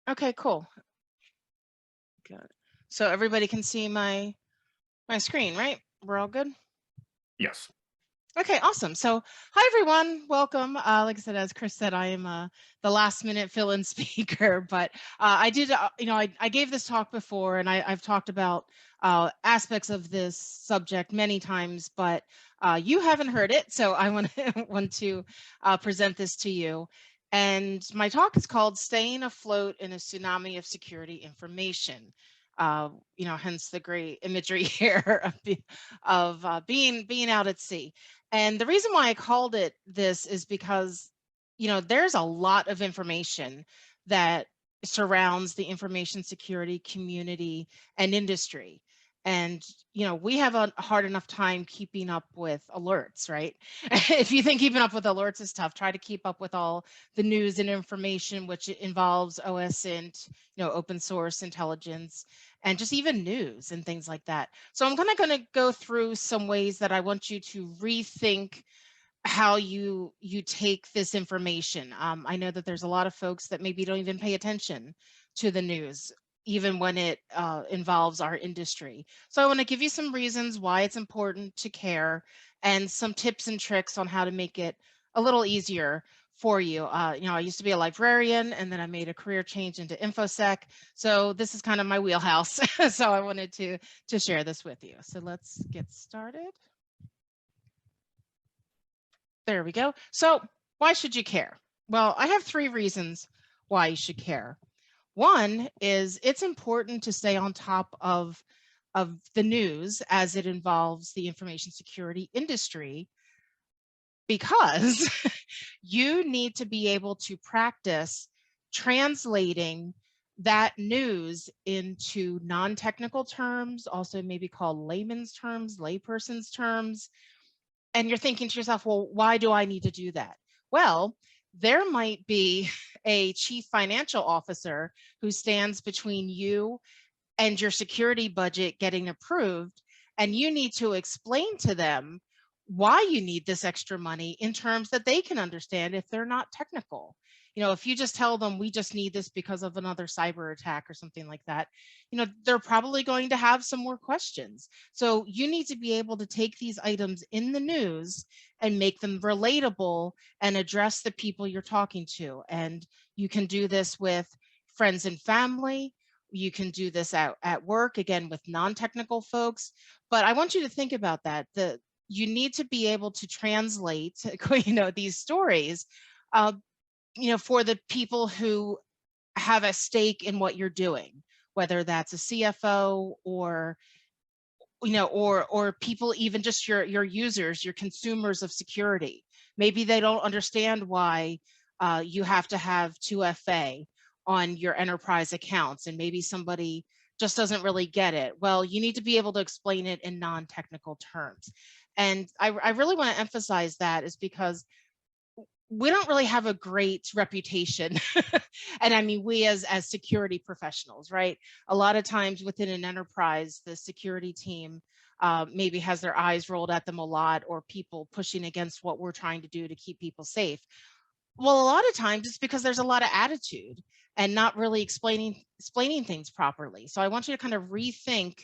Okay, cool. Good. So everybody can see my screen, right? We're all good? Yes. Okay, awesome. So, hi everyone, welcome. Like I said, as Chris said, I am the last minute fill-in speaker, but I did, I gave this talk before, and I've talked about aspects of this subject many times, but you haven't heard it, so I want to present this to you. And my talk is called "Staying Afloat in a Tsunami of Security Information." Hence the great imagery here of being out at sea. And the reason why I called it this is because, there's a lot of information that surrounds the information security community and industry. And, we have a hard enough time keeping up with alerts, right? If you think keeping up with alerts is tough, try to keep up with all the news and information, which involves OSINT, open source intelligence, and just even news and things like that. So I'm kind of going to go through some ways that I want you to rethink how you take this information. I know that there's a lot of folks that maybe don't even pay attention to the news, even when it involves our industry. So I want to give you some reasons why it's important to care and some tips and tricks on how to make it a little easier for you. I used to be a librarian, and then I made a career change into InfoSec. So this is kind of my wheelhouse. So I wanted to share this with you. So let's get started. There we go. So why should you care? Well, I have 3 reasons why you should care. One is it's important to stay on top of the news as it involves the information security industry, because you need to be able to practice translating that news into non-technical terms, also maybe called layman's terms, layperson's terms. And you're thinking to yourself, well, why do I need to do that? Well, there might be a chief financial officer who stands between you and your security budget getting approved, and you need to explain to them why you need this extra money in terms that they can understand if they're not technical. If you just tell them we just need this because of another cyber attack or something like that, they're probably going to have some more questions. So you need to be able to take these items in the news and make them relatable and address the people you're talking to. And you can do this with friends and family. You can do this at work, again, with non-technical folks. But I want you to think about that. You need to be able to translate, these stories, uh, for the people who have a stake in what you're doing, whether that's a CFO or or people, even just your users, your consumers of security. Maybe they don't understand why you have to have 2FA on your enterprise accounts, and maybe somebody just doesn't really get it. Well, you need to be able to explain it in non-technical terms. And I really want to emphasize that, is because we don't really have a great reputation. And I mean, we as security professionals, right? A lot of times within an enterprise, the security team maybe has their eyes rolled at them a lot, or people pushing against what we're trying to do to keep people safe. Well, a lot of times it's because there's a lot of attitude and not really explaining things properly. So I want you to kind of rethink,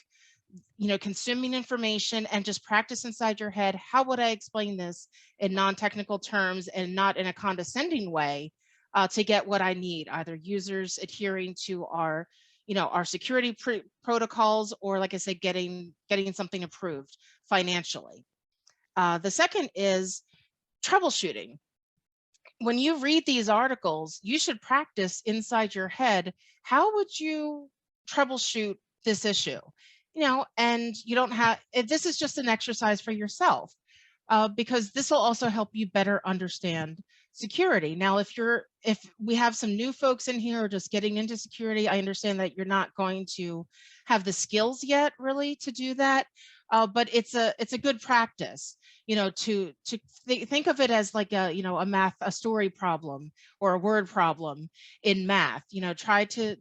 consuming information, and just practice inside your head. How would I explain this in non-technical terms and not in a condescending way, to get what I need, either users adhering to our security protocols, or, like I said, getting something approved financially. The second is troubleshooting. When you read these articles, you should practice inside your head, how would you troubleshoot this issue? And you don't have, this is just an exercise for yourself, because this will also help you better understand security. Now, if we have some new folks in here just getting into security, I understand that you're not going to have the skills yet really to do that. But it's a good practice, to think of it as like a story problem or a word problem in math. Try to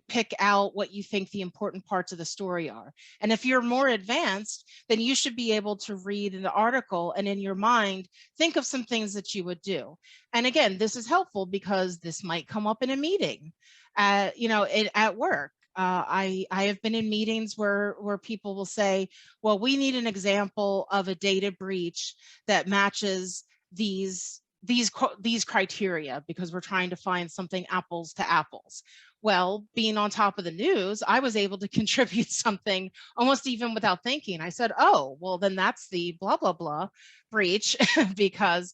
pick out what you think the important parts of the story are. And if you're more advanced, then you should be able to read the article and in your mind think of some things that you would do. And again, this is helpful because this might come up in a meeting. at work. I have been in meetings where people will say, well, we need an example of a data breach that matches these criteria because we're trying to find something apples to apples. Well, being on top of the news, I was able to contribute something almost even without thinking. I said, oh, well, then that's the blah, blah, blah breach because,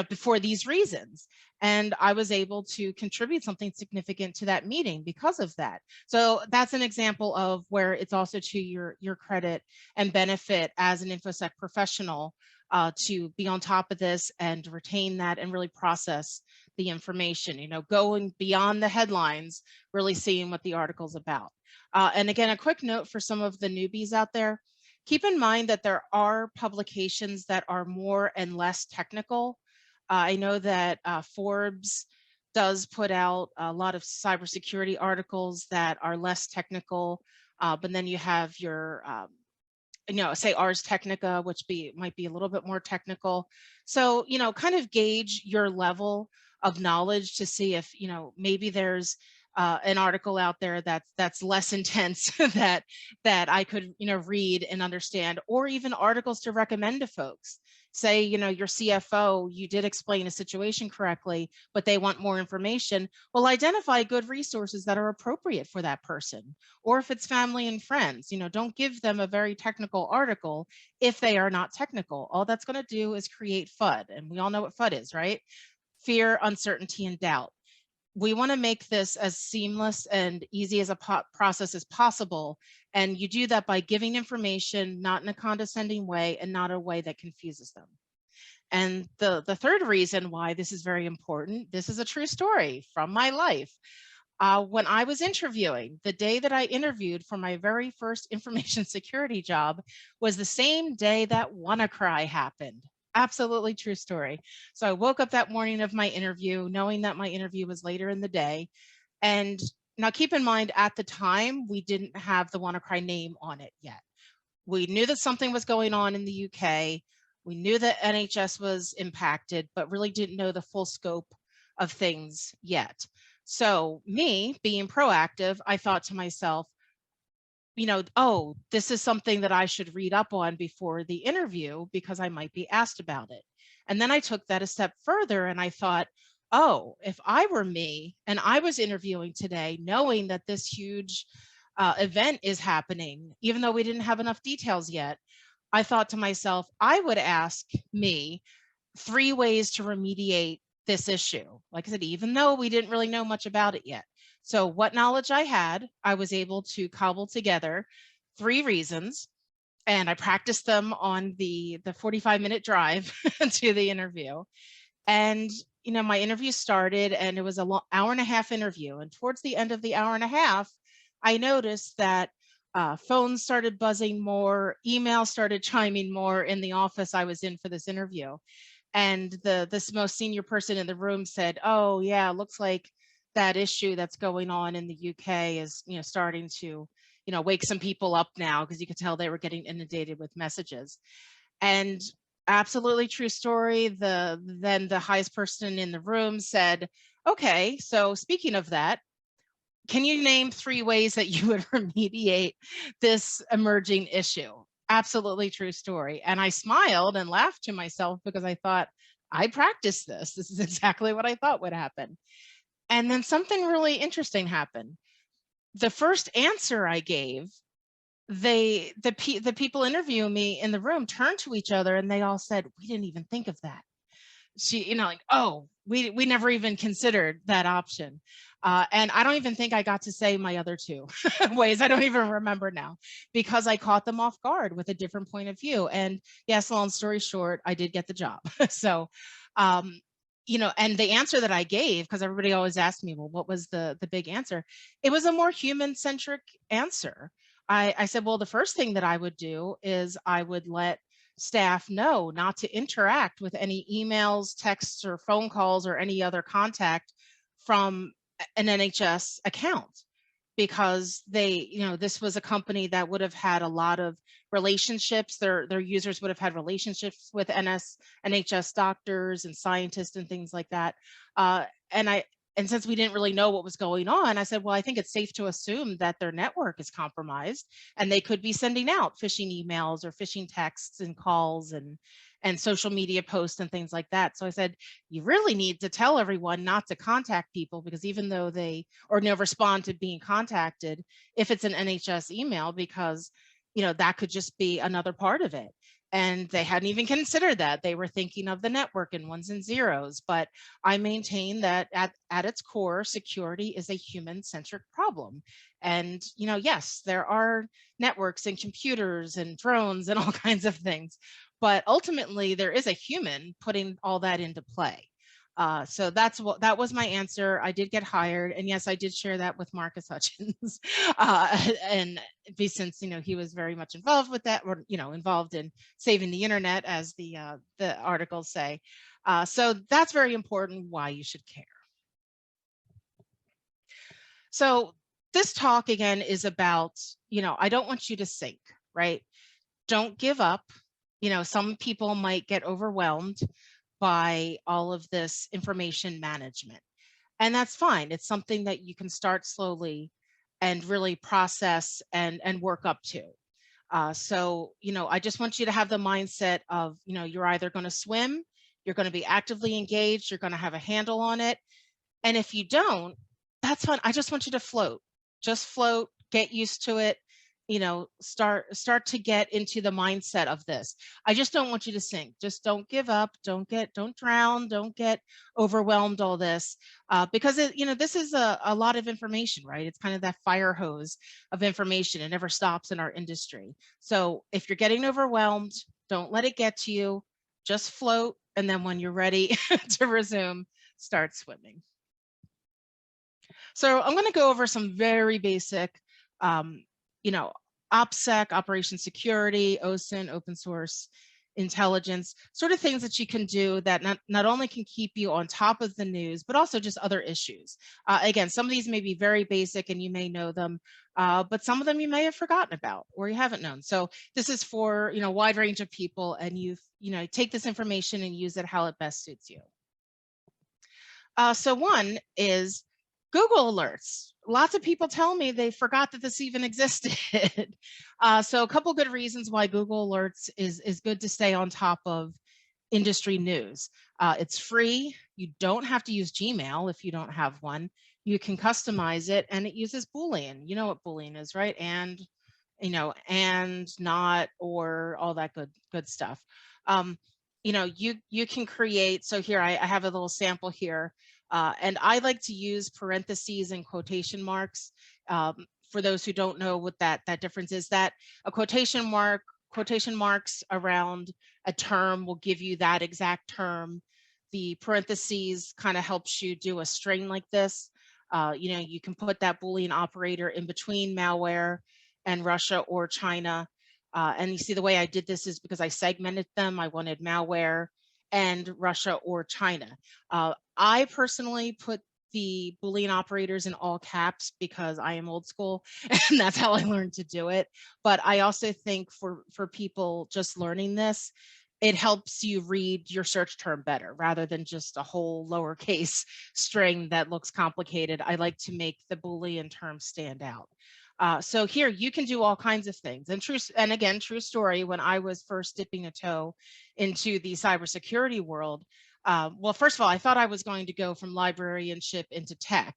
before these reasons. And I was able to contribute something significant to that meeting because of that. So that's an example of where it's also to your credit and benefit as an InfoSec professional to be on top of this and retain that and really process the information, going beyond the headlines, really seeing what the article's about. And again, a quick note for some of the newbies out there, keep in mind that there are publications that are more and less technical. I know that Forbes does put out a lot of cybersecurity articles that are less technical, but then you have your, say Ars Technica, which might be a little bit more technical. So, kind of gauge your level of knowledge to see if, maybe there's an article out there that's less intense that I could, read and understand, or even articles to recommend to folks. Say, your CFO, you did explain a situation correctly, but they want more information. Well, identify good resources that are appropriate for that person. Or if it's family and friends, don't give them a very technical article if they are not technical. All that's going to do is create FUD. And we all know what FUD is, right? Fear, uncertainty, and doubt. We want to make this as seamless and easy as a process as possible. And you do that by giving information, not in a condescending way and not a way that confuses them. And the third reason why this is very important, this is a true story from my life. When I was interviewing, the day that I interviewed for my very first information security job was the same day that WannaCry happened. Absolutely true story. So I woke up that morning of my interview, knowing that my interview was later in the day. And now keep in mind, at the time, we didn't have the WannaCry name on it yet. We knew that something was going on in the UK. We knew that NHS was impacted, but really didn't know the full scope of things yet. So me being proactive, I thought to myself, oh, this is something that I should read up on before the interview because I might be asked about it. And then I took that a step further and I thought, oh, if I were me and I was interviewing today, knowing that this huge event is happening, even though we didn't have enough details yet, I thought to myself, I would ask me 3 ways to remediate this issue. Like I said, even though we didn't really know much about it yet. So what knowledge I had, I was able to cobble together 3 reasons, and I practiced them on the 45-minute drive to the interview. And, my interview started and it was an hour and a half interview. And towards the end of the hour and a half, I noticed that phones started buzzing more, email started chiming more in the office I was in for this interview. And this most senior person in the room said, oh yeah, looks like that issue that's going on in the UK is, starting to, wake some people up now, because you could tell they were getting inundated with messages. And absolutely true story. Then the highest person in the room said, okay, so speaking of that, can you name 3 ways that you would remediate this emerging issue? Absolutely true story. And I smiled and laughed to myself because I thought, I practiced this. This is exactly what I thought would happen. And then something really interesting happened. The first answer I gave, the people interviewing me in the room turned to each other and they all said, we didn't even think of that. She, like, oh, we never even considered that option. And I don't even think I got to say my other 2 ways. I don't even remember now because I caught them off guard with a different point of view. And yes, long story short, I did get the job. So, and the answer that I gave, because everybody always asked me, well, what was the big answer? It was a more human-centric answer. I said, well, the first thing that I would do is I would let staff know not to interact with any emails, texts, or phone calls or any other contact from an NHS account, because this was a company that would have had a lot of relationships. Their users would have had relationships with NHS doctors and scientists and things like that. And And since we didn't really know what was going on, I said, well, I think it's safe to assume that their network is compromised and they could be sending out phishing emails or phishing texts and calls and social media posts and things like that. So I said, you really need to tell everyone not to contact people, because even though they or no respond to being contacted, if it's an NHS email, because that could just be another part of it. And they hadn't even considered that. They were thinking of the network in ones and zeros. But I maintain that at its core, security is a human-centric problem. And, yes, there are networks and computers and drones and all kinds of things, but ultimately there is a human putting all that into play. So that was my answer. I did get hired, and yes, I did share that with Marcus Hutchins, and since he was very much involved with that, or involved in saving the internet, as the articles say. So that's very important. Why you should care. So this talk again is about, I don't want you to sink, right? Don't give up. Some people might get overwhelmed by all of this information management, and that's fine. It's something that you can start slowly and really process and work up to. So, I just want you to have the mindset of, you're either going to swim, you're going to be actively engaged, you're going to have a handle on it. And if you don't, that's fine. I just want you to float. Just float, get used to it, start to get into the mindset of this. I just don't want you to sink. Just don't give up. Don't drown. Don't get overwhelmed, all this, because this is a lot of information, right? It's kind of that fire hose of information. It never stops in our industry. So if you're getting overwhelmed, don't let it get to you. Just float. And then when you're ready to resume, start swimming. So I'm going to go over some very basic, OPSEC, Operation Security, OSINT, open source intelligence, sort of things that you can do that not only can keep you on top of the news, but also just other issues. Again, some of these may be very basic and you may know them, but some of them you may have forgotten about or you haven't known. So this is for, a wide range of people, and take this information and use it how it best suits you. So one is Google Alerts. Lots of people tell me they forgot that this even existed. So a couple good reasons why Google Alerts is good to stay on top of industry news. It's free. You don't have to use Gmail if you don't have one. You can customize it, and it uses Boolean. You know what Boolean is, right? And, and, not, or all that good stuff. You can create, so here I have a little sample here, and I like to use parentheses and quotation marks. For those who don't know what that difference is, that a quotation marks around a term will give you that exact term. The parentheses kind of helps you do a string like this. You can put that Boolean operator in between malware and Russia or China. And you see the way I did this is because I segmented them. I wanted malware and Russia or China. I personally put the Boolean operators in all caps because I am old school and that's how I learned to do it. But I also think for people just learning this, it helps you read your search term better rather than just a whole lowercase string that looks complicated. I like to make the Boolean term stand out. So here you can do all kinds of things. And again, true story, when I was first dipping a toe into the cybersecurity world, well, first of all, I thought I was going to go from librarianship into tech.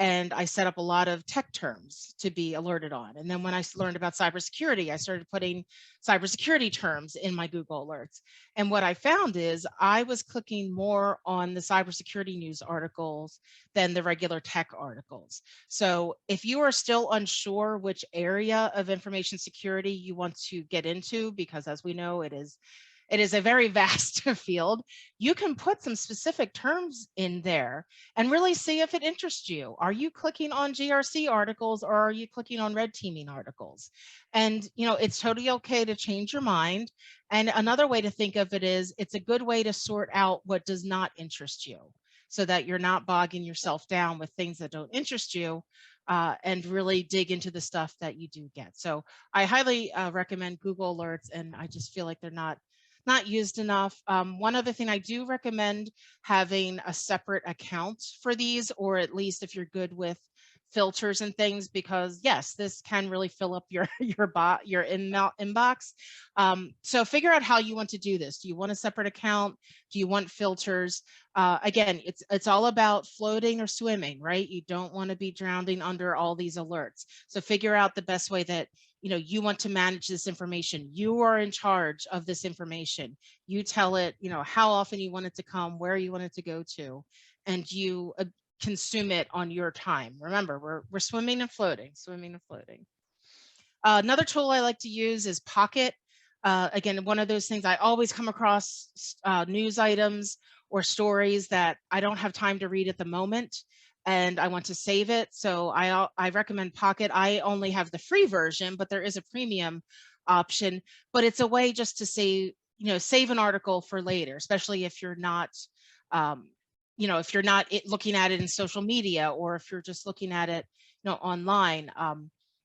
And I set up a lot of tech terms to be alerted on. And then when I learned about cybersecurity, I started putting cybersecurity terms in my Google alerts. And what I found is I was clicking more on the cybersecurity news articles than the regular tech articles. So if you are still unsure which area of information security you want to get into, because as we know, it is a very vast field, you can put some specific terms in there and really see if it interests you. Are you clicking on GRC articles or are you clicking on red teaming articles? And, it's totally okay to change your mind. And another way to think of it is it's a good way to sort out what does not interest you so that you're not bogging yourself down with things that don't interest you, and really dig into the stuff that you do get. So I highly recommend Google Alerts, and I just feel like they're not not used enough. One other thing, I do recommend having a separate account for these, or at least if you're good with filters and things, because yes, this can really fill up your your inbox. So figure out how you want to do this. Do you want a separate account? Do you want filters? Again, it's all about floating or swimming, right? You don't want to be drowning under all these alerts. So figure out the best way that you want to manage this information. You are in charge of this information. You tell it, how often you want it to come, where you want it to go to, and you consume it on your time. Remember, we're swimming and floating, swimming and floating. Another tool I like to use is Pocket. Again, one of those things, I always come across news items or stories that I don't have time to read at the moment, and I want to save it. So I recommend Pocket. I only have the free version, but there is a premium option. But it's a way just to save an article for later, especially if you're not, if you're not looking at it in social media, or if you're just looking at it, online.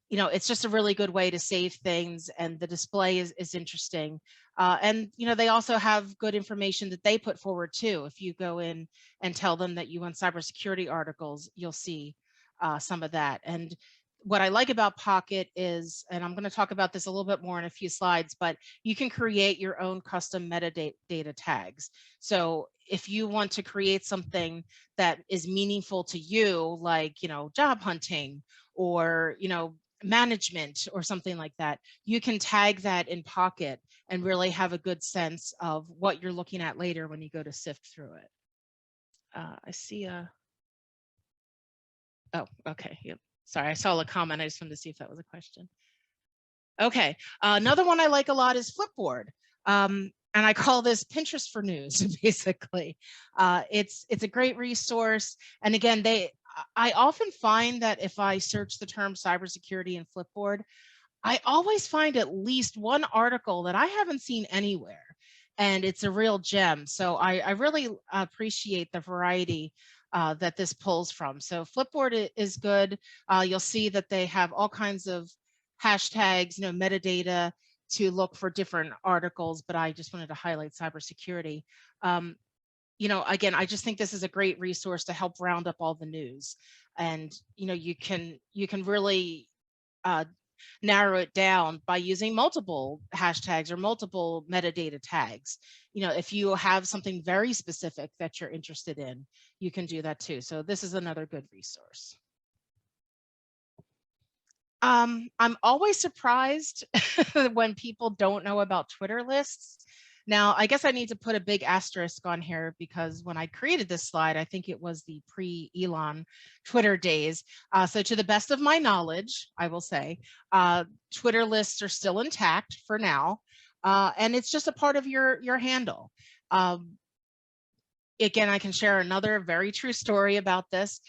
It's just a really good way to save things, and the display is interesting. And they also have good information that they put forward too. If you go in and tell them that you want cybersecurity articles, you'll see some of that. And what I like about Pocket is, and I'm going to talk about this a little bit more in a few slides, but you can create your own custom metadata tags. So if you want to create something that is meaningful to you, like, job hunting, or, management, or something like that, you can tag that in Pocket and really have a good sense of what you're looking at later when you go to sift through it. I see oh, okay. Yep. Sorry, I saw a comment. I just wanted to see if that was a question. Okay. Another one I like a lot is Flipboard. And I call this Pinterest for news, basically. It's a great resource. And again, I often find that if I search the term cybersecurity in Flipboard, I always find at least one article that I haven't seen anywhere, and it's a real gem. So I really appreciate the variety that this pulls from. So Flipboard is good. You'll see that they have all kinds of hashtags, metadata to look for different articles, but I just wanted to highlight cybersecurity. Again, I just think this is a great resource to help round up all the news, and you can really narrow it down by using multiple hashtags or multiple metadata tags. If you have something very specific that you're interested in, you can do that too. So this is another good resource. I'm always surprised when people don't know about Twitter lists. Now, I guess I need to put a big asterisk on here, because when I created this slide, I think it was the pre-Elon Twitter days. So to the best of my knowledge, I will say, Twitter lists are still intact for now. And it's just a part of your handle. Again, I can share another very true story about this.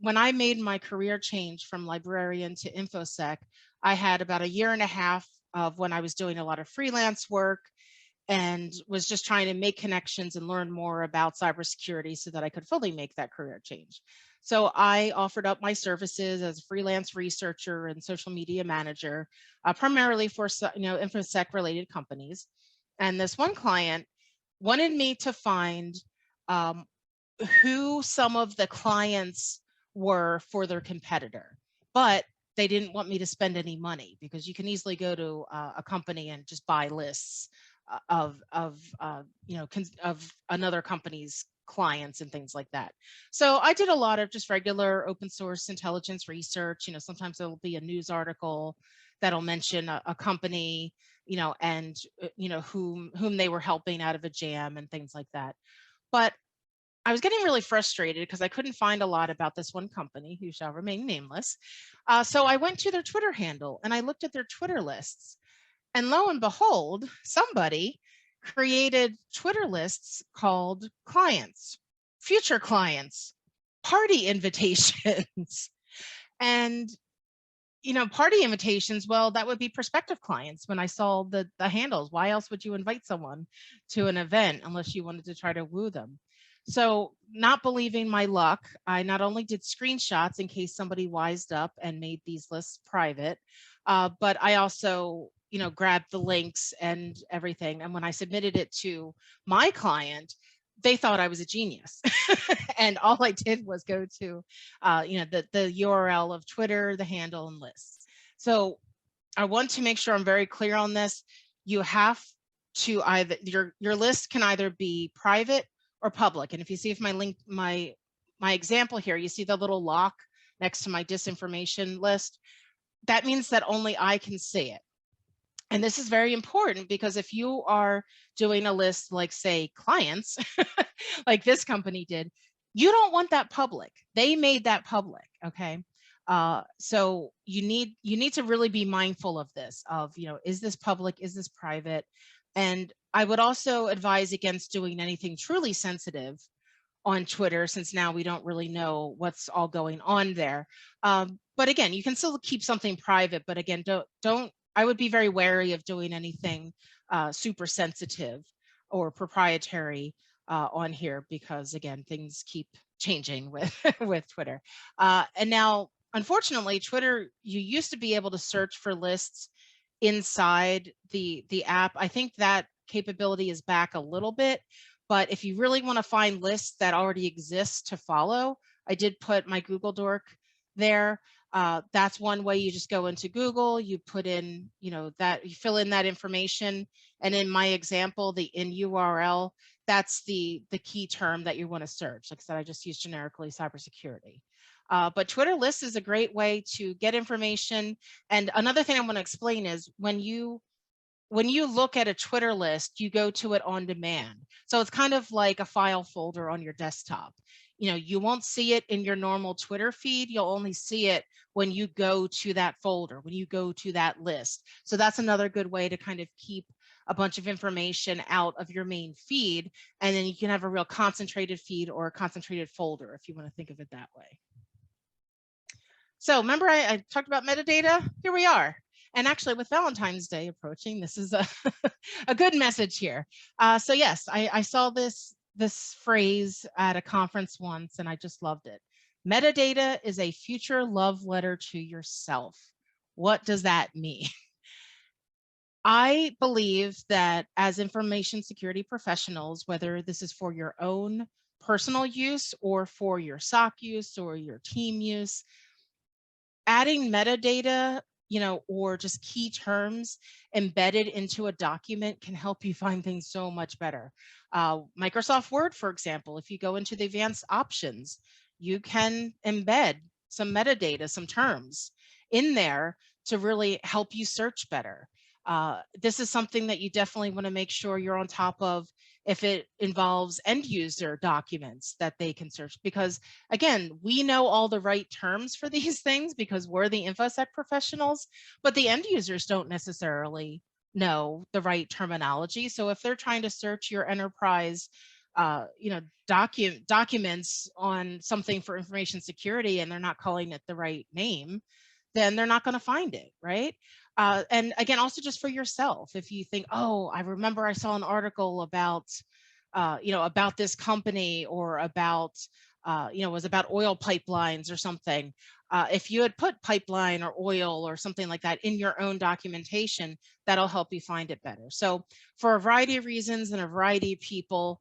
When I made my career change from librarian to InfoSec, I had about a year and a half of when I was doing a lot of freelance work and was just trying to make connections and learn more about cybersecurity so that I could fully make that career change. So I offered up my services as a freelance researcher and social media manager, primarily for InfoSec related companies. And this one client wanted me to find who some of the clients were for their competitor, but they didn't want me to spend any money, because you can easily go to a company and just buy lists of another company's clients and things like that. So I did a lot of just regular open source intelligence research. Sometimes there'll be a news article that'll mention a company, and whom they were helping out of a jam and things like that. But I was getting really frustrated because I couldn't find a lot about this one company, who shall remain nameless. So I went to their Twitter handle and I looked at their Twitter lists. And lo and behold, somebody created Twitter lists called clients, future clients, party invitations. And party invitations, well, that would be prospective clients. When I saw the handles, why else would you invite someone to an event unless you wanted to try to woo them? So, not believing my luck, I not only did screenshots in case somebody wised up and made these lists private, but I also grab the links and everything. And when I submitted it to my client, they thought I was a genius. And all I did was go to, the URL of Twitter, the handle, and lists. So I want to make sure I'm very clear on this. You have to either, your list can either be private or public. And if you see if my example here, you see the little lock next to my disinformation list, that means that only I can see it. And this is very important because if you are doing a list like, say, clients, like this company did, you don't want that public. They made that public, okay? So you need to really be mindful of this, of, is this public, is this private? And I would also advise against doing anything truly sensitive on Twitter, since now we don't really know what's all going on there. But again, you can still keep something private, but again, don't I would be very wary of doing anything super sensitive or proprietary on here, because again, things keep changing with with Twitter. And now, unfortunately, Twitter, you used to be able to search for lists inside the app. I think that capability is back a little bit, but if you really want to find lists that already exist to follow, I did put my Google Dork there. That's one way. You just go into Google, you put in, that you fill in that information. And in my example, the in URL, that's the key term that you want to search. Like I said, I just use generically cybersecurity. But Twitter lists is a great way to get information. And another thing I want to explain is when you look at a Twitter list, you go to it on demand. So it's kind of like a file folder on your desktop. You won't see it in your normal Twitter feed. You'll only see it when you go to that folder, when you go to that list. So that's another good way to kind of keep a bunch of information out of your main feed. And then you can have a real concentrated feed or a concentrated folder, if you want to think of it that way. So remember I talked about metadata? Here we are. And actually, with Valentine's Day approaching, this is a good message here. So yes, I saw this phrase at a conference once, and I just loved it. Metadata is a future love letter to yourself. What does that mean? I believe that as information security professionals, whether this is for your own personal use or for your SOC use or your team use, adding metadata, or just key terms embedded into a document can help you find things so much better. Microsoft Word, for example, if you go into the advanced options, you can embed some metadata, some terms in there to really help you search better. This is something that you definitely want to make sure you're on top of if it involves end user documents that they can search, because again, we know all the right terms for these things because we're the InfoSec professionals, but the end users don't necessarily know the right terminology. So if they're trying to search your enterprise documents on something for information security and they're not calling it the right name, then they're not going to find it, right? And again, also just for yourself, if you think, oh, I remember I saw an article about, about this company, or about, it was about oil pipelines or something. If you had put pipeline or oil or something like that in your own documentation, that'll help you find it better. So for a variety of reasons and a variety of people,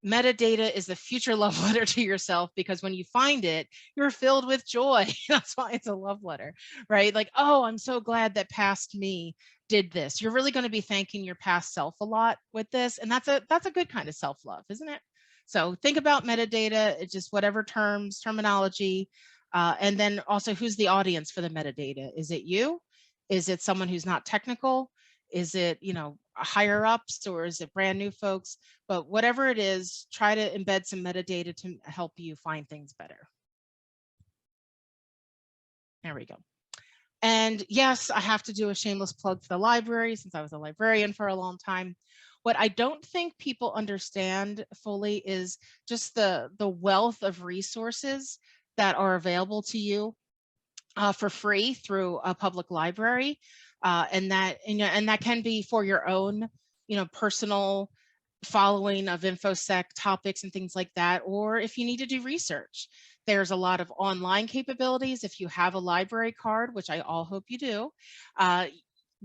metadata is the future love letter to yourself, because when you find it, you're filled with joy. That's why it's a love letter, right? Like, oh, I'm so glad that past me did this. You're really going to be thanking your past self a lot with this. And that's a good kind of self-love, isn't it? So think about metadata. It's just whatever terminology. And then also, who's the audience for the metadata? Is it you? Is it someone who's not technical? Is it, higher ups, or is it brand new folks? But whatever it is, try to embed some metadata to help you find things better. There we go. And yes, I have to do a shameless plug for the library, since I was a librarian for a long time. What I don't think people understand fully is just the wealth of resources that are available to you for free through a public library. And that can be for your own, personal following of InfoSec topics and things like that, or if you need to do research. There's a lot of online capabilities. If you have a library card, which I all hope you do,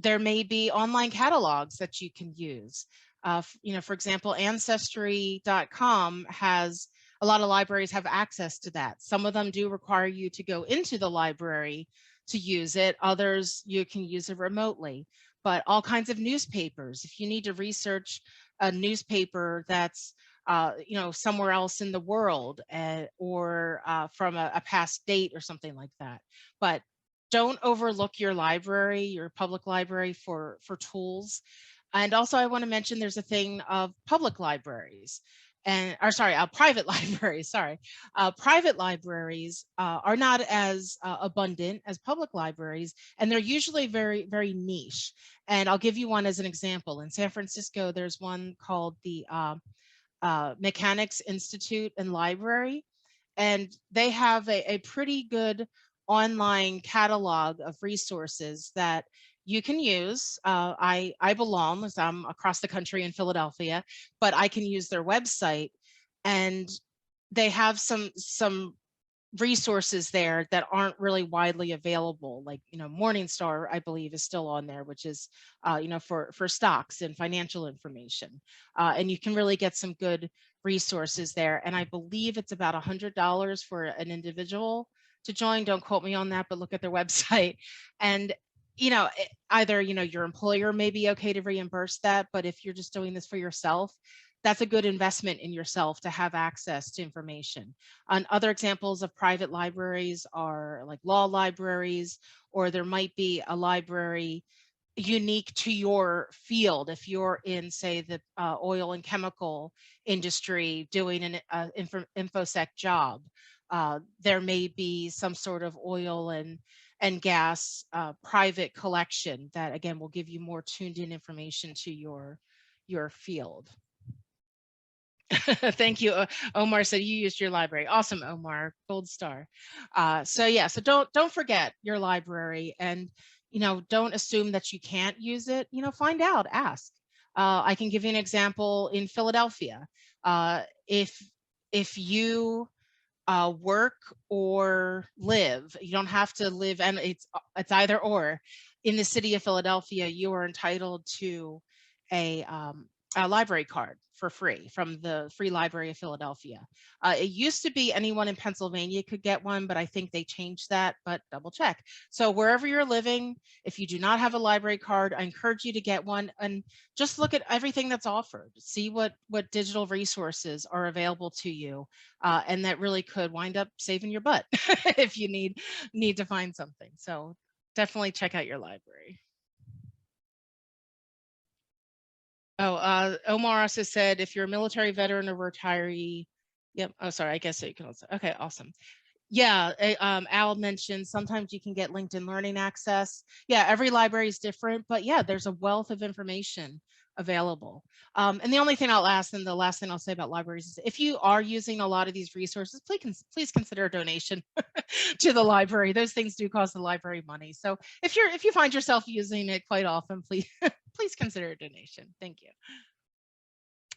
there may be online catalogs that you can use. For example, Ancestry.com has a lot of libraries have access to that. Some of them do require you to go into the library to use it. Others you can use it remotely. But all kinds of newspapers, if you need to research a newspaper that's somewhere else in the world, or from a past date or something like that. But don't overlook your library, your public library, for tools. And also I want to mention there's a thing of public libraries private libraries, sorry. Private libraries are not as abundant as public libraries, and they're usually very, very niche. And I'll give you one as an example. In San Francisco, there's one called the Mechanics Institute and Library, and they have a pretty good online catalog of resources that you can use. I belong, as I'm across the country in Philadelphia, but I can use their website, and they have some resources there that aren't really widely available. Like, Morningstar, I believe, is still on there, which is, for stocks and financial information. And you can really get some good resources there. And I believe it's about $100 for an individual to join. Don't quote me on that, but look at their website. And, either, your employer may be okay to reimburse that, but if you're just doing this for yourself, that's a good investment in yourself to have access to information. And other examples of private libraries are like law libraries, or there might be a library unique to your field. If you're in, say, the oil and chemical industry doing an infosec job, there may be some sort of oil and gas private collection that, again, will give you more tuned in information to your field. Thank you. Omar said you used your library. Awesome, Omar, gold star. So don't forget your library, and don't assume that you can't use it. Find out, ask. I can give you an example in Philadelphia. If you work or live, you don't have to live, and it's either or. In the city of Philadelphia, you are entitled to a library card for free from the Free Library of Philadelphia. It used to be anyone in Pennsylvania could get one, but I think they changed that, but double check. So wherever you're living, if you do not have a library card, I encourage you to get one, and just look at everything that's offered. See what digital resources are available to you, and that really could wind up saving your butt if you need to find something. So definitely check out your library. Oh, Omar also said, if you're a military veteran or retiree, yep. Oh, sorry. I guess so you can also. Okay, awesome. Yeah, Al mentioned sometimes you can get LinkedIn Learning access. Yeah, every library is different, but yeah, there's a wealth of information available. And the only thing I'll ask, and the last thing I'll say about libraries, is if you are using a lot of these resources, please consider a donation to the library. Those things do cost the library money. So if you find yourself using it quite often, please please consider a donation. Thank you.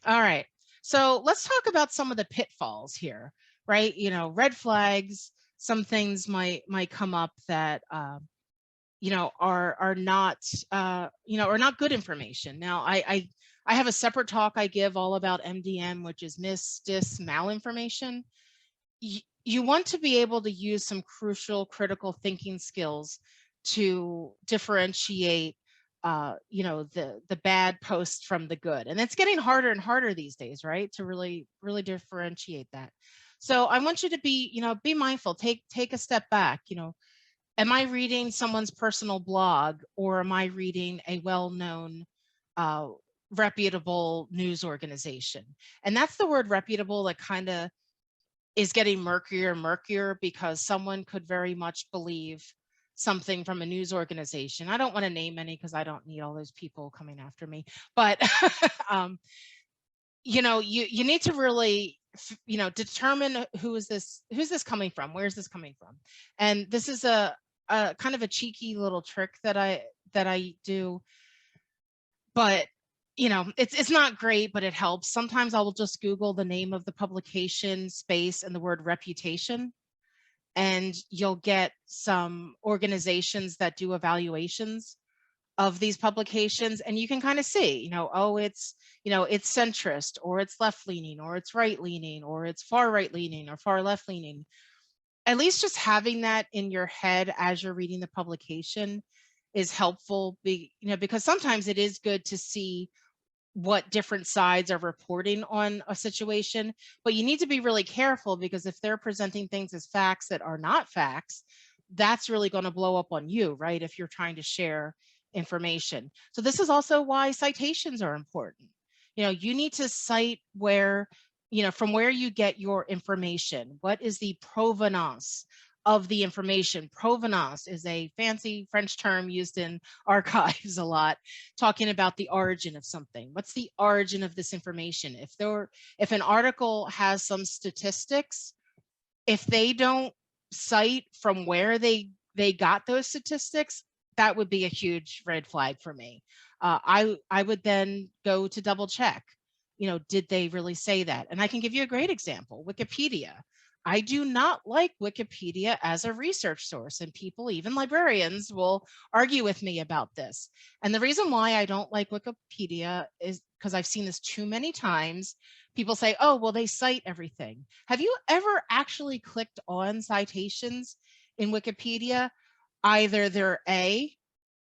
All right. So let's talk about some of the pitfalls here, right? Red flags. Some things might come up that are not are not good information. Now, I have a separate talk I give all about MDM, which is mis, dis, malinformation. You want to be able to use some crucial critical thinking skills to differentiate the bad post from the good. And it's getting harder and harder these days, right? To really differentiate that. So I want you to be mindful, take a step back. Am I reading someone's personal blog, or am I reading a well-known reputable news organization? And that's the word reputable that kind of is getting murkier and murkier, because someone could very much believe something from a news organization. I don't want to name any because I don't need all those people coming after me, but you need to really determine who's this coming from, where's this coming from. And this is a kind of a cheeky little trick that I do, but it's not great, but it helps. Sometimes I will just Google the name of the publication, space, and the word reputation, and you'll get some organizations that do evaluations of these publications, and you can kind of see, oh, it's, it's centrist, or it's left leaning, or it's right leaning, or it's far right leaning, or far left leaning. At least just having that in your head as you're reading the publication is helpful, because sometimes it is good to see what different sides are reporting on a situation, but you need to be really careful, because if they're presenting things as facts that are not facts, that's really going to blow up on you, right? If you're trying to share information. So this is also why citations are important. You need to cite where, from where you get your information. What is the provenance of the information? Provenance is a fancy French term used in archives a lot, talking about the origin of something. What's the origin of this information? If an article has some statistics, if they don't cite from where they got those statistics, that would be a huge red flag for me. I would then go to double check, did they really say that? And I can give you a great example, Wikipedia. I do not like Wikipedia as a research source, and people, even librarians, will argue with me about this. And the reason why I don't like Wikipedia is because I've seen this too many times. People say, oh, well, they cite everything. Have you ever actually clicked on citations in Wikipedia? Either they're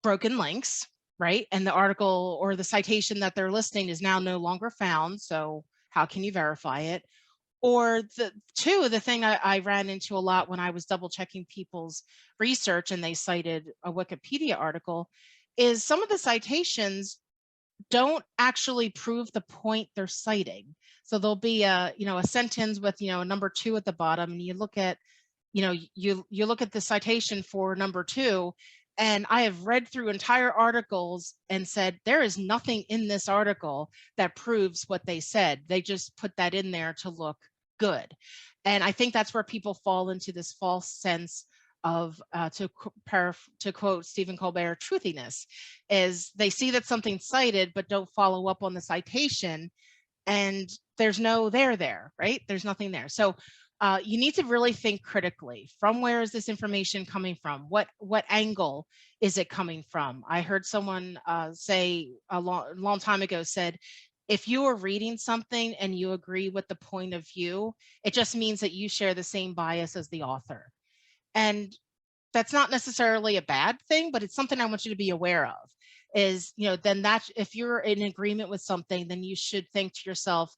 broken links, right? And the article or the citation that they're listing is now no longer found. So how can you verify it? Or the thing I ran into a lot when I was double checking people's research and they cited a Wikipedia article is some of the citations don't actually prove the point they're citing. So there'll be a sentence with, a number 2 at the bottom, and you look at, you look at the citation for number 2, and I have read through entire articles and said, there is nothing in this article that proves what they said. They just put that in there to look good. And I think that's where people fall into this false sense of, to quote Stephen Colbert, truthiness, is they see that something's cited, but don't follow up on the citation. And there's no there, right? There's nothing there. So you need to really think critically. From where is this information coming from? What angle is it coming from? I heard someone say a long time ago, said, if you are reading something and you agree with the point of view, it just means that you share the same bias as the author. And that's not necessarily a bad thing, but it's something I want you to be aware of. Is, then that if you're in agreement with something, then you should think to yourself,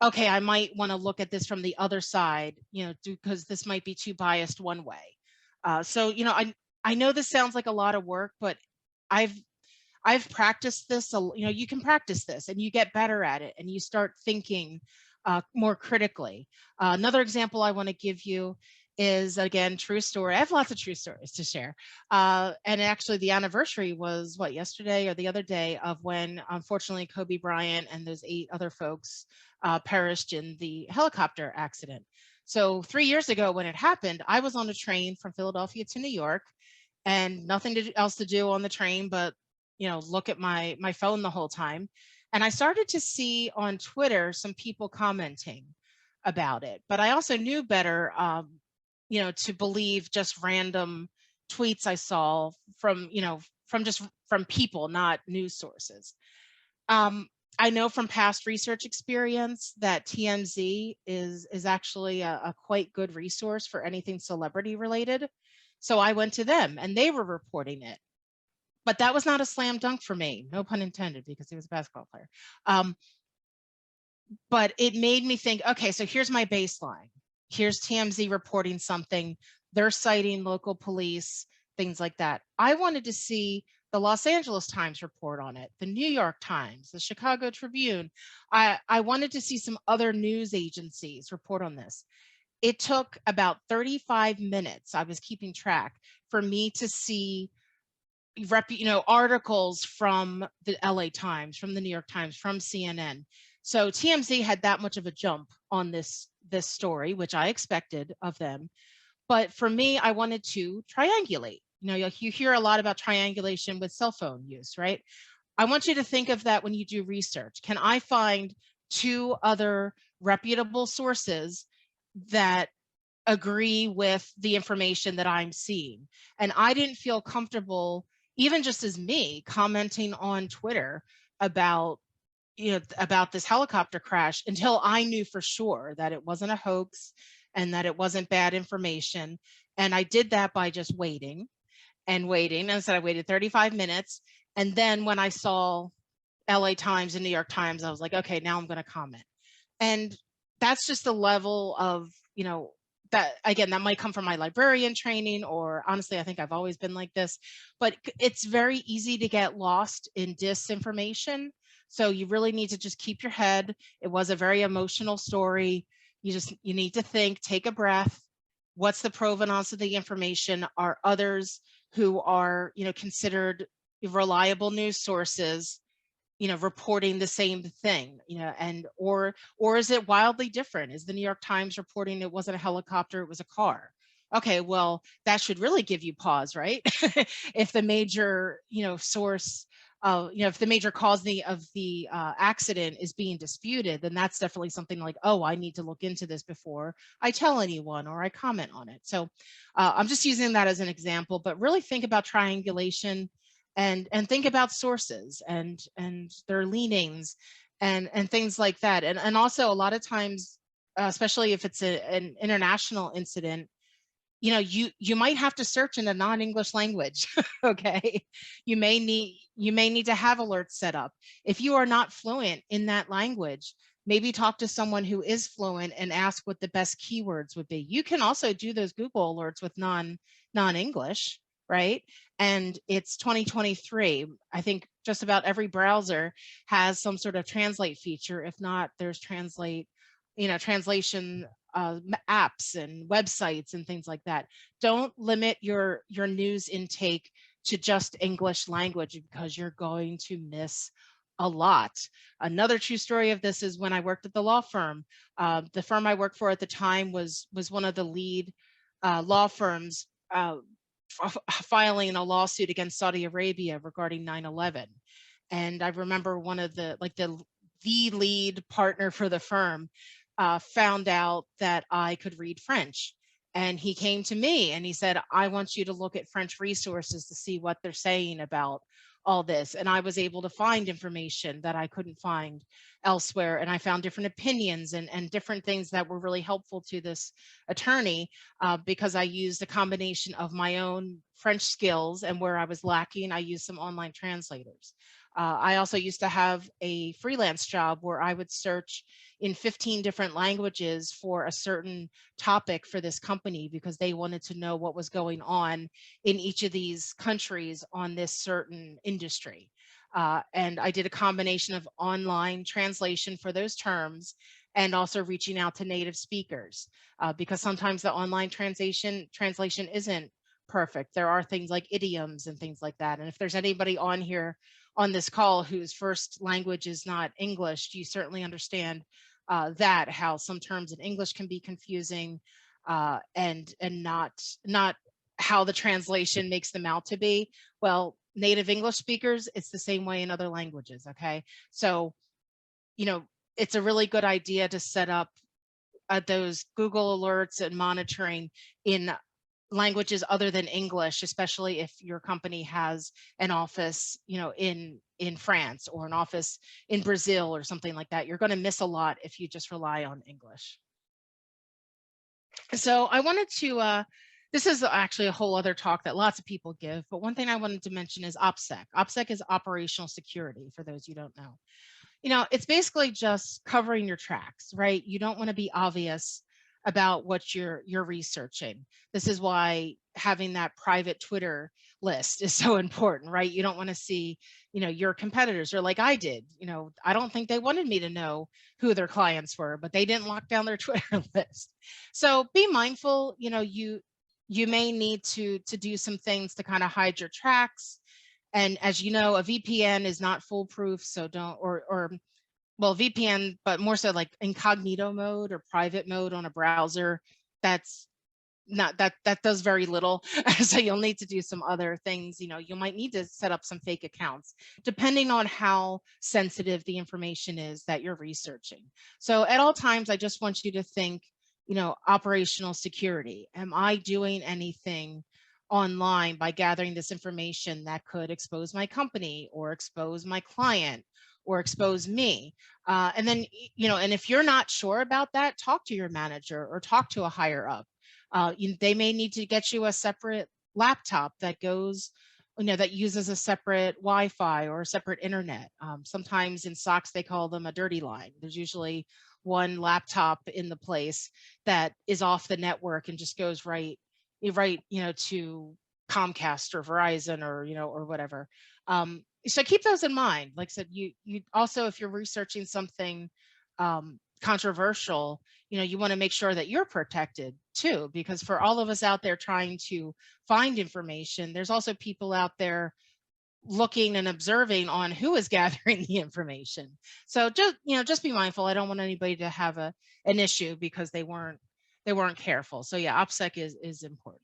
okay, I might want to look at this from the other side, because this might be too biased one way. So, I know this sounds like a lot of work, but I've practiced this. You can practice this and you get better at it and you start thinking more critically. Another example I want to give you is, again, true story. I have lots of true stories to share. And actually the anniversary was yesterday or the other day of when, unfortunately, Kobe Bryant and those 8 other folks perished in the helicopter accident. So 3 years ago when it happened, I was on a train from Philadelphia to New York and nothing else to do on the train, but, look at my phone the whole time. And I started to see on Twitter some people commenting about it, but I also knew better, to believe just random tweets I saw from people, not news sources. I know from past research experience that TMZ is actually a quite good resource for anything celebrity related. So I went to them and they were reporting it. But that was not a slam dunk for me, no pun intended, because he was a basketball player. But it made me think, okay, so here's my baseline. Here's TMZ reporting something. They're citing local police, things like that. I wanted to see the Los Angeles Times report on it, the New York Times, the Chicago Tribune. I wanted to see some other news agencies report on this. It took about 35 minutes, I was keeping track, for me to see articles from the LA Times, from the New York Times, from CNN. So TMZ had that much of a jump on this story, which I expected of them. But for me, I wanted to triangulate. You hear a lot about triangulation with cell phone use, right? I want you to think of that when you do research. Can I find 2 other reputable sources that agree with the information that I'm seeing? And I didn't feel comfortable even just as me commenting on Twitter about, about this helicopter crash until I knew for sure that it wasn't a hoax and that it wasn't bad information. And I did that by just waiting and waiting. And so I waited 35 minutes. And then when I saw LA Times and New York Times, I was like, okay, now I'm going to comment. And that's just the level of, that, again, that might come from my librarian training, or honestly, I think I've always been like this, but it's very easy to get lost in disinformation. So you really need to just keep your head. It was a very emotional story. You need to think, take a breath. What's the provenance of the information? Are others who are, considered reliable news sources, reporting the same thing, and or is it wildly different? Is the New York Times reporting it wasn't a helicopter, it was a car? Okay, well, that should really give you pause, right? If the major, source of, if the major cause of the accident is being disputed, then that's definitely something like, oh, I need to look into this before I tell anyone or I comment on it. So I'm just using that as an example, but really think about triangulation and think about sources and their leanings and things like that. And also a lot of times, especially if it's an international incident, you might have to search in a non-English language. Okay, you may need to have alerts set up. If you are not fluent in that language, maybe talk to someone who is fluent and ask what the best keywords would be. You can also do those Google alerts with non-English, right? And it's 2023. I think just about every browser has some sort of translate feature. If not, there's translation apps and websites and things like that. Don't limit your news intake to just English language, because you're going to miss a lot. Another true story of this is when I worked at the law firm. The firm I worked for at the time was one of the lead law firms filing a lawsuit against Saudi Arabia regarding 9/11. And I remember one of the lead partner for the firm found out that I could read French. And he came to me and he said, I want you to look at French resources to see what they're saying about all this. And I was able to find information that I couldn't find elsewhere. And I found different opinions and different things that were really helpful to this attorney because I used a combination of my own French skills, and where I was lacking, I used some online translators. I also used to have a freelance job where I would search in 15 different languages for a certain topic for this company, because they wanted to know what was going on in each of these countries on this certain industry. And I did a combination of online translation for those terms and also reaching out to native speakers, because sometimes the online translation isn't perfect. There are things like idioms and things like that. And if there's anybody on here on this call whose first language is not English, you certainly understand that how some terms in English can be confusing and not how the translation makes them out to be. Well, native English speakers, it's the same way in other languages. Okay, so it's a really good idea to set up those Google alerts and monitoring in languages other than English, especially if your company has an office, in France or an office in Brazil or something like that. You're going to miss a lot if you just rely on English. So I wanted to, this is actually a whole other talk that lots of people give, but one thing I wanted to mention is OPSEC. OPSEC is operational security, for those you don't know. It's basically just covering your tracks, right? You don't want to be obvious about what you're researching. This is why having that private Twitter list is so important, right? You don't want to see, your competitors, or like I did, I don't think they wanted me to know who their clients were, but they didn't lock down their Twitter list. So be mindful, you may need to do some things to kind of hide your tracks. And as you know, a VPN is not foolproof, so don't, well, VPN, but more so like incognito mode or private mode on a browser, that's not, that does very little. So you'll need to do some other things. You might need to set up some fake accounts, depending on how sensitive the information is that you're researching. So at all times, I just want you to think, operational security. Am I doing anything online by gathering this information that could expose my company or expose my client or expose me. And then, and if you're not sure about that, talk to your manager or talk to a higher up. They may need to get you a separate laptop that goes, that uses a separate Wi-Fi or a separate internet. Sometimes in SOX, they call them a dirty line. There's usually one laptop in the place that is off the network and just goes right, to Comcast or Verizon or whatever. So keep those in mind. Like I said, you also, if you're researching something controversial, you want to make sure that you're protected too, because for all of us out there trying to find information, there's also people out there looking and observing on who is gathering the information. So just be mindful. I don't want anybody to have an issue because they weren't careful. So yeah, OPSEC is important.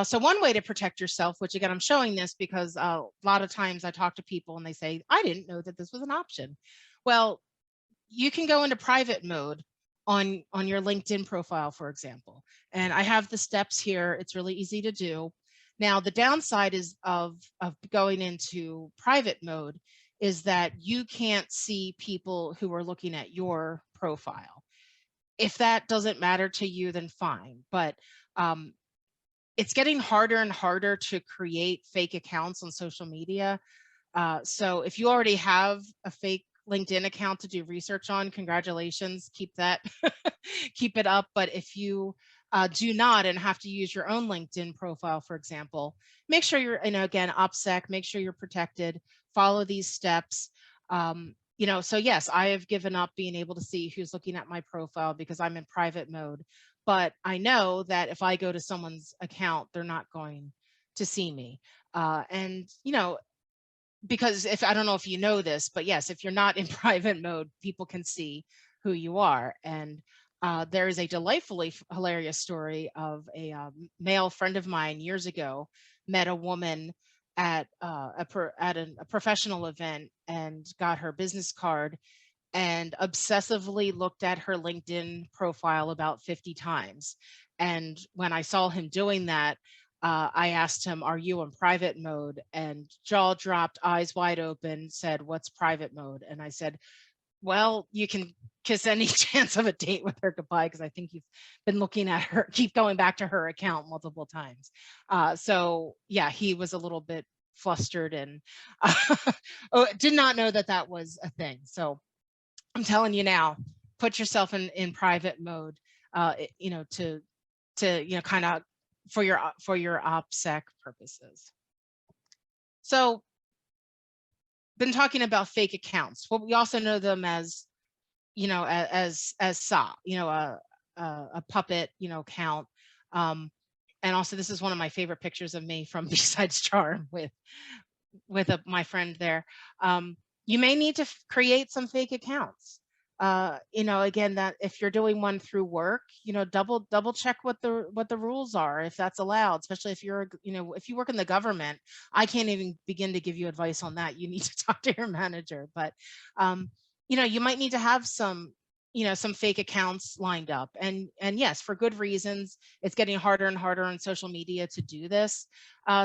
So one way to protect yourself, which again, I'm showing this because a lot of times I talk to people and they say, I didn't know that this was an option. Well, you can go into private mode on your LinkedIn profile, for example. And I have the steps here. It's really easy to do. Now, the downside is of going into private mode is that you can't see people who are looking at your profile. If that doesn't matter to you, then fine. But it's getting harder and harder to create fake accounts on social media. So if you already have a fake LinkedIn account to do research on, congratulations, keep that, keep it up. But if you do not and have to use your own LinkedIn profile, for example, make sure you're, again, OPSEC, make sure you're protected, follow these steps. So yes, I have given up being able to see who's looking at my profile because I'm in private mode. But I know that if I go to someone's account, they're not going to see me. Because I don't know if you know this, but yes, if you're not in private mode, people can see who you are. And there is a delightfully hilarious story of a male friend of mine years ago met a woman at a professional event and got her business card and obsessively looked at her LinkedIn profile about 50 times. And when I saw him doing that, I asked him, are you in private mode? And jaw dropped, eyes wide open, said, what's private mode? And I said, well, you can kiss any chance of a date with her goodbye, because I think you've been looking at her, keep going back to her account multiple times. So yeah, he was a little bit flustered and did not know that that was a thing. So I'm telling you now, put yourself in private mode, to kind of for your OPSEC purposes. So, been talking about fake accounts. Well, we also know them as, as SOC, a puppet, account. And also, this is one of my favorite pictures of me from Besides Charm with my friend there. You may need to create some fake accounts. Again, that if you're doing one through work, double check what the rules are, if that's allowed, especially if you're, if you work in the government. I can't even begin to give you advice on that. You need to talk to your manager, but you might need to have some fake accounts lined up, and yes, for good reasons. It's getting harder and harder on social media to do this.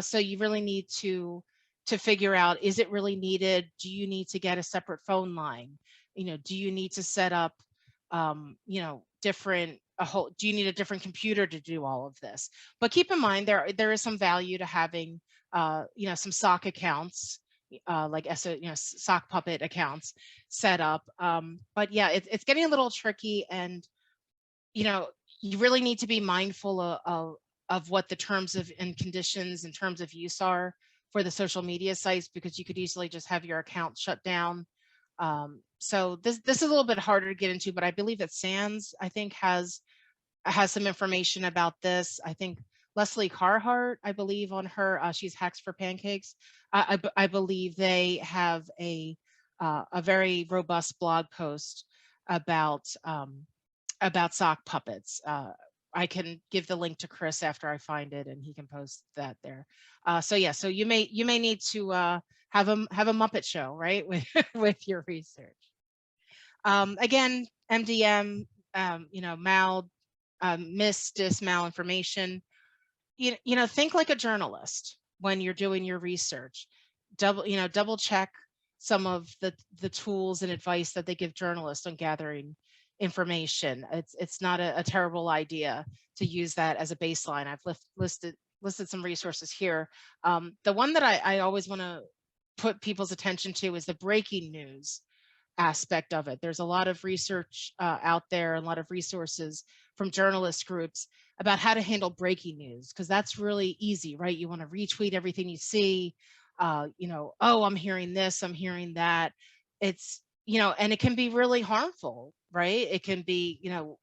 So you really need to figure out, is it really needed? Do you need to get a separate phone line? Do you need to set up, do you need a different computer to do all of this? But keep in mind, there is some value to having, some SOC accounts, like SOC puppet accounts set up. But yeah, it's getting a little tricky, and, you really need to be mindful of what the terms and conditions and terms of use are for the social media sites, because you could easily just have your account shut down. So this is a little bit harder to get into, but I believe that SANS, I think, has some information about this. I think Leslie Carhart, I believe on her, she's Hacks for Pancakes. I believe they have a very robust blog post about sock puppets. I can give the link to Chris after I find it, and he can post that there. So yeah, so you may need to have a Muppet show, right, with your research. Again, MDM, mal, miss, dis, malinformation. think like a journalist when you're doing your research. Double check some of the tools and advice that they give journalists on gathering information. It's not a terrible idea to use that as a baseline. I've listed some resources here. The one that I always want to put people's attention to is the breaking news aspect of it. There's a lot of research out there, a lot of resources from journalist groups about how to handle breaking news, because that's really easy, right? You want to retweet everything you see. Oh, I'm hearing this, I'm hearing that. It's, and it can be really harmful, right? It can be,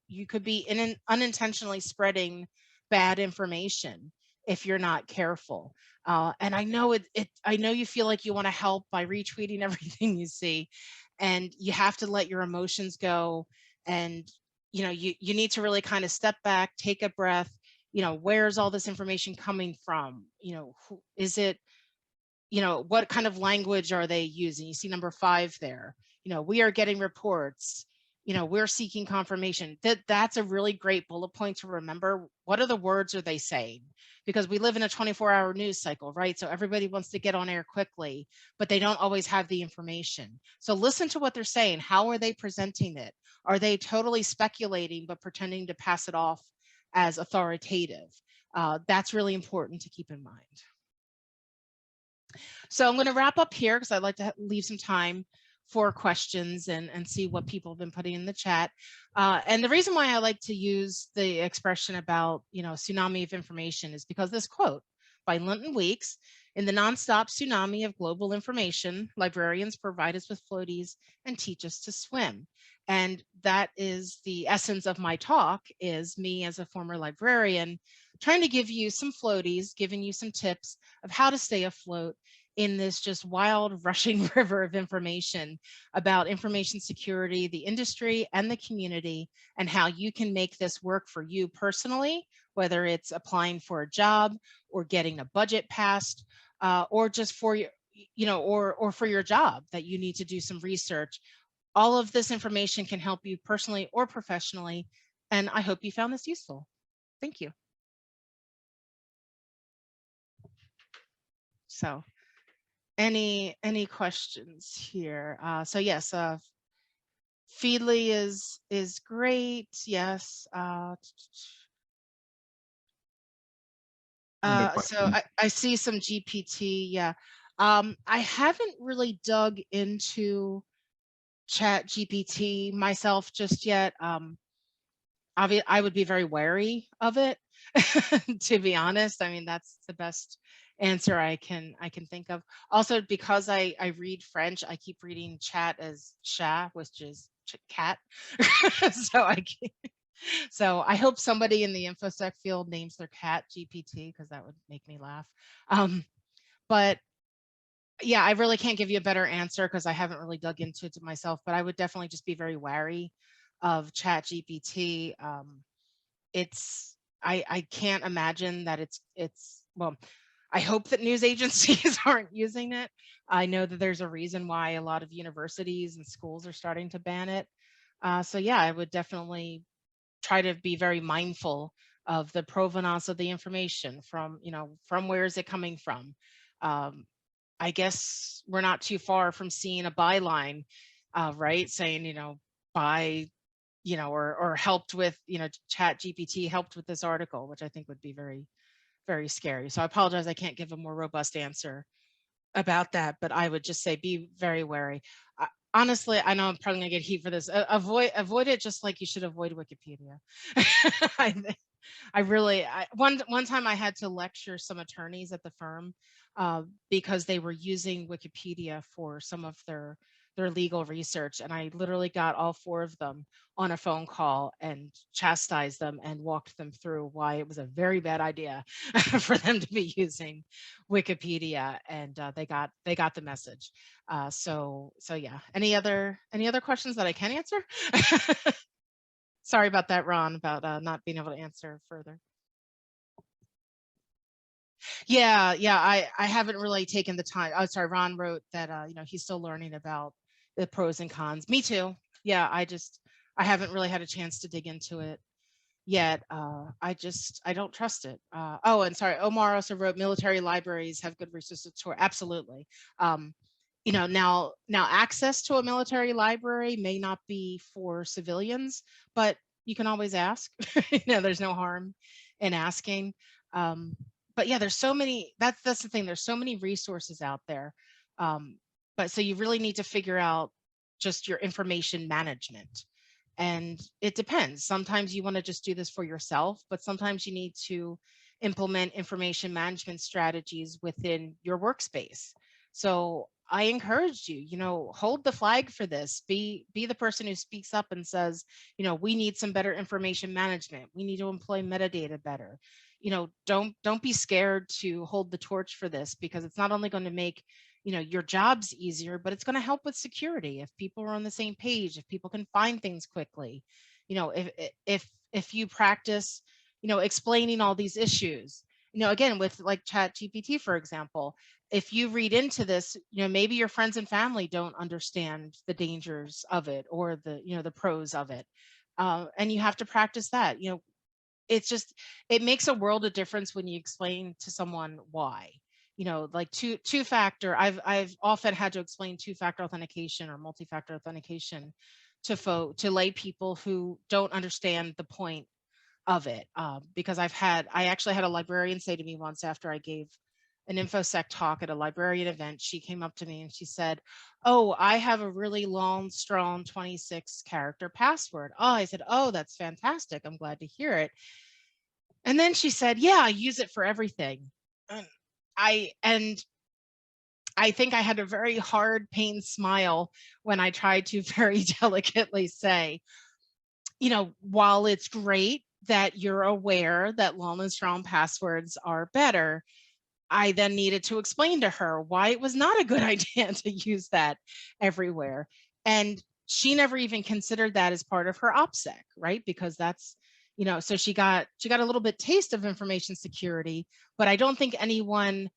you could be unintentionally spreading bad information if you're not careful. And I know I know you feel like you want to help by retweeting everything you see, and you have to let your emotions go. And you need to really kind of step back, take a breath. Where's all this information coming from? Who is it? What kind of language are they using? You see number 5 there. We are getting reports. We're seeking confirmation. That's a really great bullet point to remember. What are the words are they saying? Because we live in a 24-hour news cycle, right? So everybody wants to get on air quickly, but they don't always have the information. So listen to what they're saying. How are they presenting it? Are they totally speculating but pretending to pass it off as authoritative? That's really important to keep in mind. So I'm going to wrap up here because I'd like to leave some time for questions and see what people have been putting in the chat. And the reason why I like to use the expression about, tsunami of information is because this quote by Linton Weeks: "In the nonstop tsunami of global information, librarians provide us with floaties and teach us to swim." And that is the essence of my talk, is me as a former librarian trying to give you some floaties, giving you some tips of how to stay afloat in this just wild rushing river of information about information security, the industry, and the community, and how you can make this work for you personally, whether it's applying for a job or getting a budget passed, or just for your, or for your job that you need to do some research. All of this information can help you personally or professionally, and I hope you found this useful. Thank you. So any questions here? So yes, Feedly is great. Yes. So I see some GPT. Yeah. I haven't really dug into Chat GPT myself just yet. I would be very wary of it, to be honest. I mean, that's the best answer I can think of. Also, because I read French, I keep reading chat as chat, which is cat. So I hope somebody in the InfoSec field names their cat GPT, because that would make me laugh. But yeah, I really can't give you a better answer because I haven't really dug into it myself, but I would definitely just be very wary of Chat GPT. I can't imagine that it's well, I hope that news agencies aren't using it. I know that there's a reason why a lot of universities and schools are starting to ban it. So yeah, I would definitely try to be very mindful of the provenance of the information from where is it coming from. I guess we're not too far from seeing a byline, right, saying, by, or helped with, Chat GPT helped with this article, which I think would be very, very scary. So I apologize, I can't give a more robust answer about that, but I would just say be very wary. Honestly, I know I'm probably gonna get heat for this. Avoid it just like you should avoid Wikipedia. One time I had to lecture some attorneys at the firm because they were using Wikipedia for some of their legal research, and I literally got all 4 of them on a phone call and chastised them and walked them through why it was a very bad idea for them to be using Wikipedia, and they got the message. So yeah. Any other questions that I can answer? Sorry about that, Ron, about not being able to answer further. Yeah, I haven't really taken the time. Oh, sorry, Ron wrote that he's still learning about the pros and cons. Me too. Yeah, I haven't really had a chance to dig into it yet I don't trust it. Oh, and sorry, Omar also wrote military libraries have good resources to tour. Absolutely. Um, now access to a military library may not be for civilians, but you can always ask. There's no harm in asking. Um, but yeah, there's so many. That's the thing. There's so many resources out there. Um, but so you really need to figure out just your information management. And it depends. Sometimes you want to just do this for yourself, but sometimes you need to implement information management strategies within your workspace. So I encourage you, hold the flag for this. Be the person who speaks up and says, we need some better information management. We need to employ metadata better. Don't be scared to hold the torch for this, because it's not only going to make your job's easier, but it's going to help with security if people are on the same page, if people can find things quickly. If you practice explaining all these issues, again, with like Chat GPT, for example, if you read into this, maybe your friends and family don't understand the dangers of it, or the pros of it, and you have to practice that. It makes a world of difference when you explain to someone why. Like two-factor, I've often had to explain two-factor authentication or multi-factor authentication to lay people who don't understand the point of it. Because I actually had a librarian say to me once, after I gave an InfoSec talk at a librarian event, she came up to me and she said, "Oh, I have a really long, strong 26-character password." Oh, I said, "Oh, that's fantastic. I'm glad to hear it." And then she said, "Yeah, I use it for everything." And I think I had a very hard, pained smile when I tried to very delicately say, while it's great that you're aware that long and strong passwords are better, I then needed to explain to her why it was not a good idea to use that everywhere. And she never even considered that as part of her OPSEC, right? Because that's, so she got a little bit taste of information security, but I don't think anyone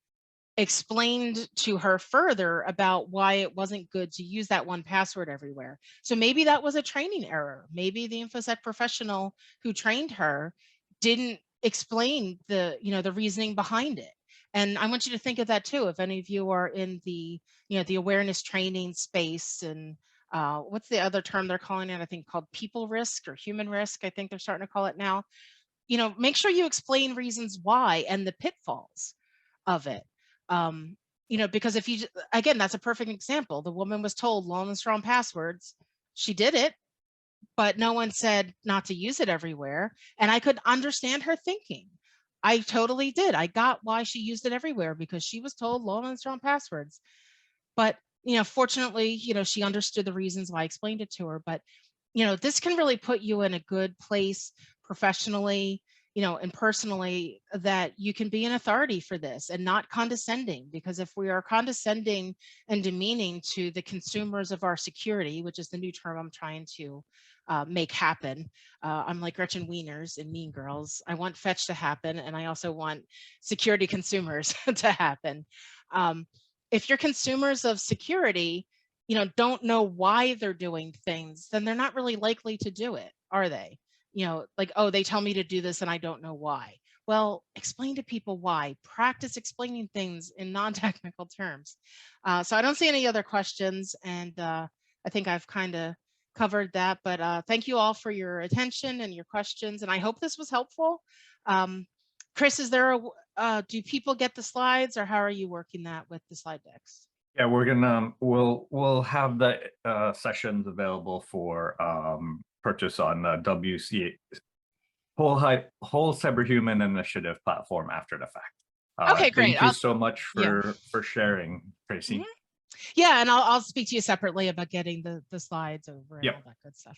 explained to her further about why it wasn't good to use that one password everywhere. So maybe that was a training error. Maybe the InfoSec professional who trained her didn't explain the reasoning behind it. And I want you to think of that too. If any of you are in the awareness training space, and what's the other term they're calling it? I think called people risk or human risk. I think they're starting to call it now. Make sure you explain reasons why and the pitfalls of it. Because if you, again, that's a perfect example. The woman was told long and strong passwords. She did it, but no one said not to use it everywhere. And I could understand her thinking. I totally did. I got why she used it everywhere, because she was told long and strong passwords. But, fortunately, she understood the reasons why I explained it to her. But, this can really put you in a good place professionally, and personally, that you can be an authority for this and not condescending. Because if we are condescending and demeaning to the consumers of our security, which is the new term I'm trying to make happen. I'm like Gretchen Wieners in Mean Girls. I want fetch to happen, and I also want security consumers to happen. If you're consumers of security, don't know why they're doing things, then they're not really likely to do it, are they? Like, oh, they tell me to do this and I don't know why. Well, explain to people why. Practice explaining things in non-technical terms. So I don't see any other questions, and I think I've kind of covered that, but thank you all for your attention and your questions, and I hope this was helpful. Chris, is there do people get the slides, or how are you working that with the slide decks? Yeah, we're gonna we'll have the sessions available for purchase on the WCA whole Cyberhuman Initiative platform after the fact. Okay, great. Thank you so much for sharing, Tracy. Mm-hmm. Yeah, and I'll speak to you separately about getting the slides over and all that good stuff.